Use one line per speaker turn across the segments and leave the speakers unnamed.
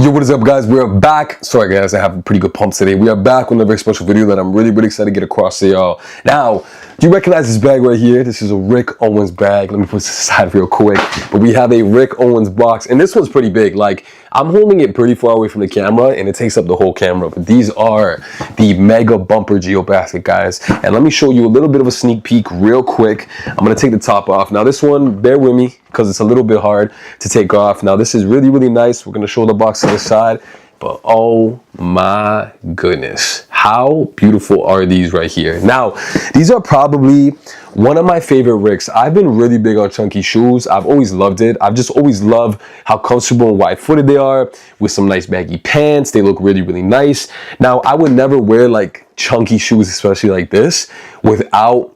Yo, what is up, guys? We are back. Sorry, guys, I have a pretty good pump today. We are back with a very special video that I'm really excited to get across to y'all. Now, do you recognize this bag right here? This is a Rick Owens bag. Let me put this aside real quick. But we have a Rick Owens box, and this one's pretty big. Like, I'm holding it pretty far away from the camera, and it takes up the whole camera. But these are the Mega Bumper Geobasket, guys. And let me show you a little bit of a sneak peek real quick. I'm gonna take the top off. Now, this one, bear with me, because it's a little bit hard to take off. Now, this is really nice. We're gonna show the box to the side, but oh my goodness, how beautiful are these right here? Now, these are probably one of my favorite Ricks. I've been really big on chunky shoes. I've always loved it. I've just always loved how comfortable and wide-footed they are with some nice baggy pants. They look really nice. Now, I would never wear like chunky shoes, especially like this, without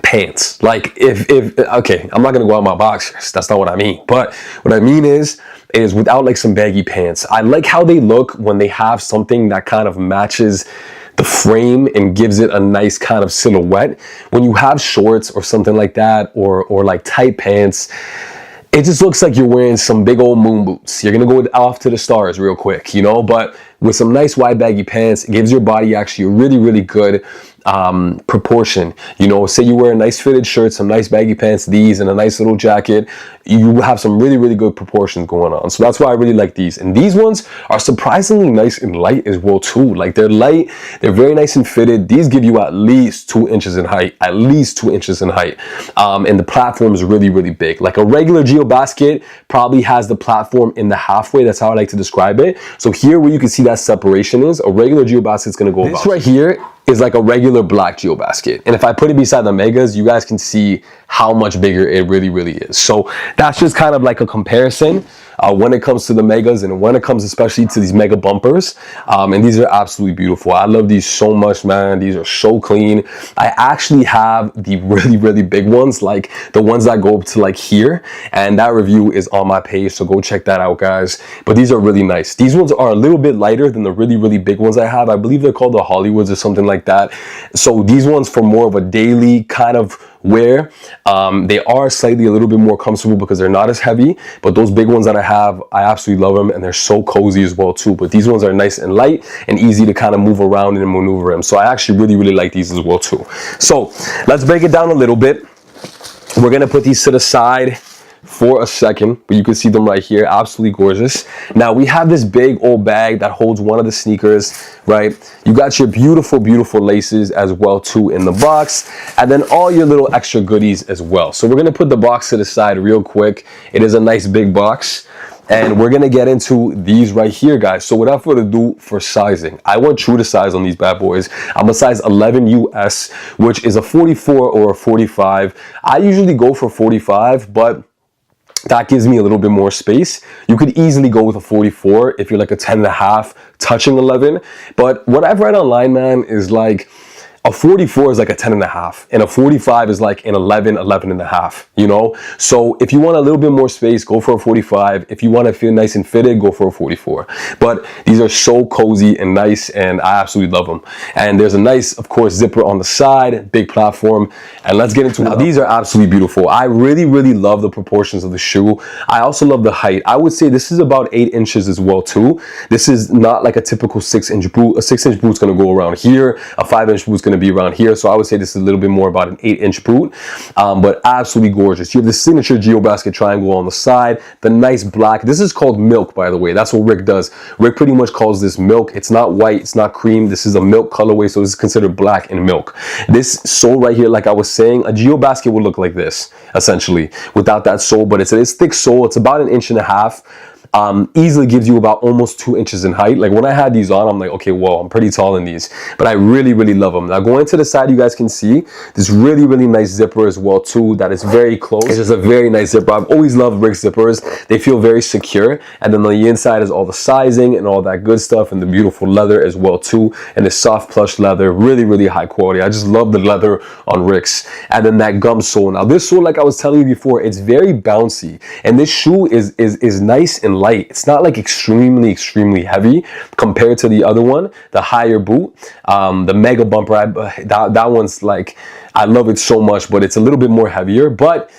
pants. Like if okay, I'm not gonna go out my boxers, that's not what I mean, but what I mean is without like some baggy pants. I like how they look when they have something that kind of matches the frame and gives it a nice kind of silhouette. When you have shorts or something like that, or like tight pants, it just looks like you're wearing some big old moon boots. You're gonna go off to the stars real quick, you know. But with some nice wide baggy pants, it gives your body actually a really good proportion. You know, say you wear a nice fitted shirt, some nice baggy pants, these, and a nice little jacket, you have some really good proportions going on. So that's why I really like these. And these ones are surprisingly nice and light as well too. Like, they're light, they're very nice and fitted. These give you at least 2 inches in height, at least 2 inches in height. And the platform is really big. Like a regular Geobasket probably has the platform in the halfway. That's how I like to describe it. So here where you can see that separation is, a regular Geobasket is going to go this right here is like a regular black Geobasket. And if I put it beside the Megas, you guys can see how much bigger it really is. So that's just kind of like a comparison when it comes to the Megas, and when it comes especially to these Mega Bumpers. And these are absolutely beautiful. I love these so much, man. These are so clean. I actually have the really big ones, like the ones that go up to like here, and that review is on my page, so go check that out, guys. But these are really nice. These ones are a little bit lighter than the really big ones I have. I believe they're called the Hollywoods or something like that. So these ones for more of a daily kind of wear, they are slightly a little bit more comfortable because they're not as heavy. But those big ones that I have, I absolutely love them, and they're so cozy as well too. But these ones are nice and light and easy to kind of move around and maneuver them. So I actually really like these as well too. So let's break it down a little bit. We're gonna put these to the side for a second, but you can see them right here, absolutely gorgeous. Now we have this big old bag that holds one of the sneakers, right? You got your beautiful laces as well too in the box, and then all your little extra goodies as well. So we're gonna put the box to the side real quick. It is a nice big box, and we're gonna get into these right here, guys. So without further ado, for sizing, I went true to size on these bad boys. I'm a size 11 US, which is a 44 or a 45. I usually go for 45, but that gives me a little bit more space. You could easily go with a 44 if you're like a 10.5 touching 11. But what I've read online, man, is like a 44 is like a 10.5, and a 45 is like an 11.5, you know? So if you want a little bit more space, go for a 45. If you want to feel nice and fitted, go for a 44. But these are so cozy and nice, and I absolutely love them. And there's a nice, of course, zipper on the side, big platform. And let's get into it. Now, these are absolutely beautiful. I really love the proportions of the shoe. I also love the height. I would say this is about 8 inches as well too. This is not like a typical 6-inch boot. A 6-inch boot's going to go around here. A 5-inch boot's going to be around here. So I would say this is a little bit more about an 8-inch boot, but absolutely gorgeous. You have the signature Geobasket triangle on the side, the nice black. This is called milk, by the way. That's what Rick does. Rick pretty much calls this milk. It's not white, it's not cream. This is a milk colorway, so this is considered black and milk. This sole right here, like I was saying, a Geobasket would look like this essentially without that sole, but it's a thick sole. It's about 1.5 inches. Easily gives you about almost 2 inches in height. Like when I had these on, I'm like, okay, whoa, I'm pretty tall in these, but I really love them. Now going to the side, you guys can see this really nice zipper as well too, that is very close. It's just a very nice zipper. I've always loved Rick zippers. They feel very secure. And then on the inside is all the sizing and all that good stuff, and the beautiful leather as well too, and the soft plush leather, really high quality. I just love the leather on Ricks. And then that gum sole. Now this sole, like I was telling you before, it's very bouncy, and this shoe is nice and light. It's not like extremely heavy compared to the other one, the higher boot, the Mega Bumper. That one's like, I love it so much, but it's a little bit more heavier. But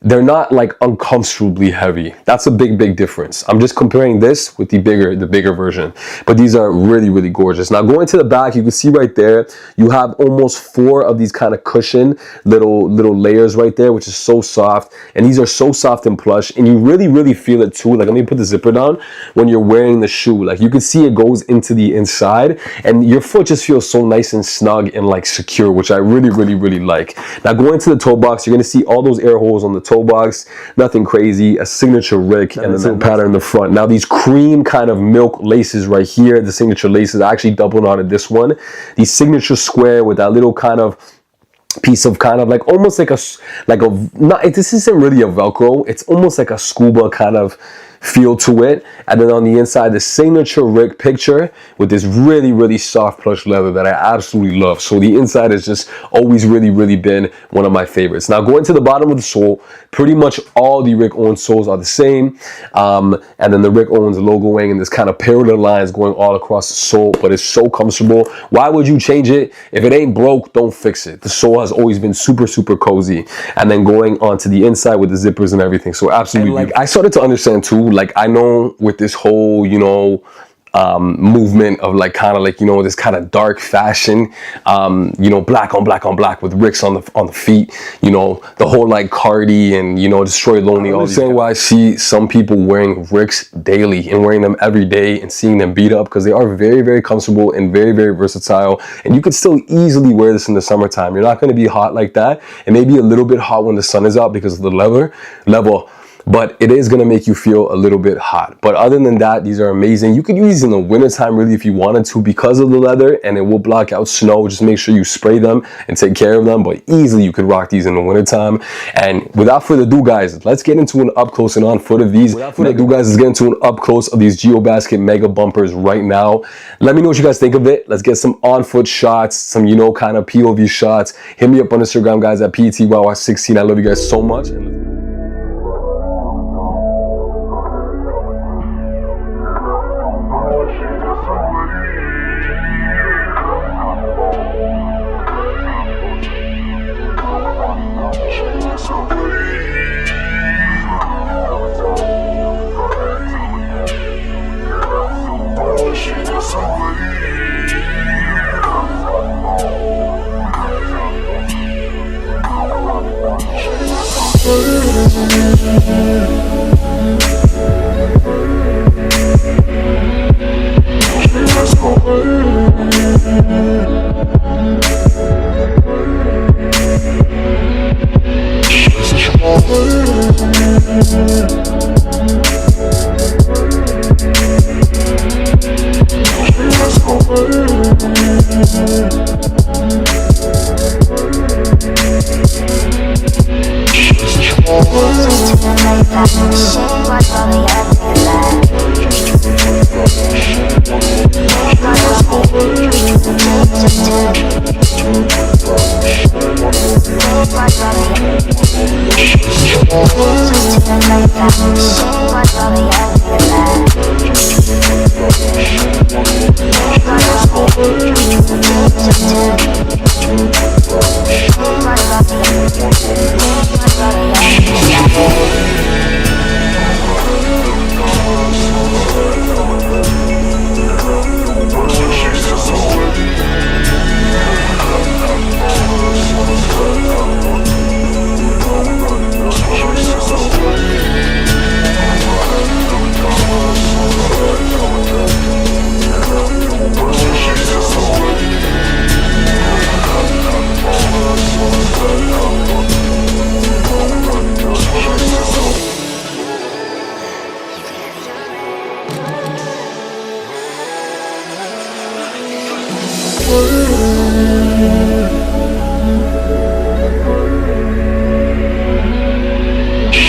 they're not like uncomfortably heavy. That's a big difference. I'm just comparing this with the bigger version, but these are really gorgeous. Now going to the back, you can see right there, you have almost 4 of these kind of cushion little layers right there, which is so soft. And these are so soft and plush, and you really feel it too. Like, let me put the zipper down. When you're wearing the shoe, like, you can see it goes into the inside, and your foot just feels so nice and snug and like secure, which I really like. Now going to the toe box, you're gonna see all those air holes on the toe box, nothing crazy, a signature Rick, and then the pattern in the front. Now these cream kind of milk laces right here, the signature laces, I actually double knotted this one. The signature square with that little kind of piece of kind of like almost like a not, this isn't really a Velcro, it's almost like a scuba kind of feel to it. And then on the inside, the signature Rick picture with this really soft plush leather that I absolutely love. So the inside has just always really been one of my favorites. Now going to the bottom of the sole, pretty much all the Rick Owens soles are the same, and then the Rick Owens logoing and this kind of parallel lines going all across the sole, but it's so comfortable. Why would you change it? If it ain't broke, don't fix it. The sole has always been super cozy. And then going onto the inside with the zippers and everything, so absolutely. And like, I started to understand too, like, I know with this whole, you know, movement of like kind of like, you know, this kind of dark fashion, you know, black on black with Ricks on the feet, you know, the whole like Cardi and, you know, Destroy Lonely. I understand why I see some people wearing Ricks daily and wearing them every day and seeing them beat up, because they are very comfortable and very versatile, and you could still easily wear this in the summertime. You're not going to be hot like that. It may be a little bit hot when the sun is out because of the level, but it is going to make you feel a little bit hot. But other than that, these are amazing. You could use these in the wintertime really if you wanted to, because of the leather, and it will block out snow. Just make sure you spray them and take care of them, but easily you could rock these in the wintertime. And without further ado, guys, let's get into an up close and on foot of these. Without further ado, guys, let's get into an up close of these Geobasket mega bumpers right now. Let me know what you guys think of it. Let's get some on foot shots, some, you know, kind of POV shots. Hit me up on Instagram, guys, at PTYY16. I love you guys so much.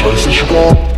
Scheiße, Spaß.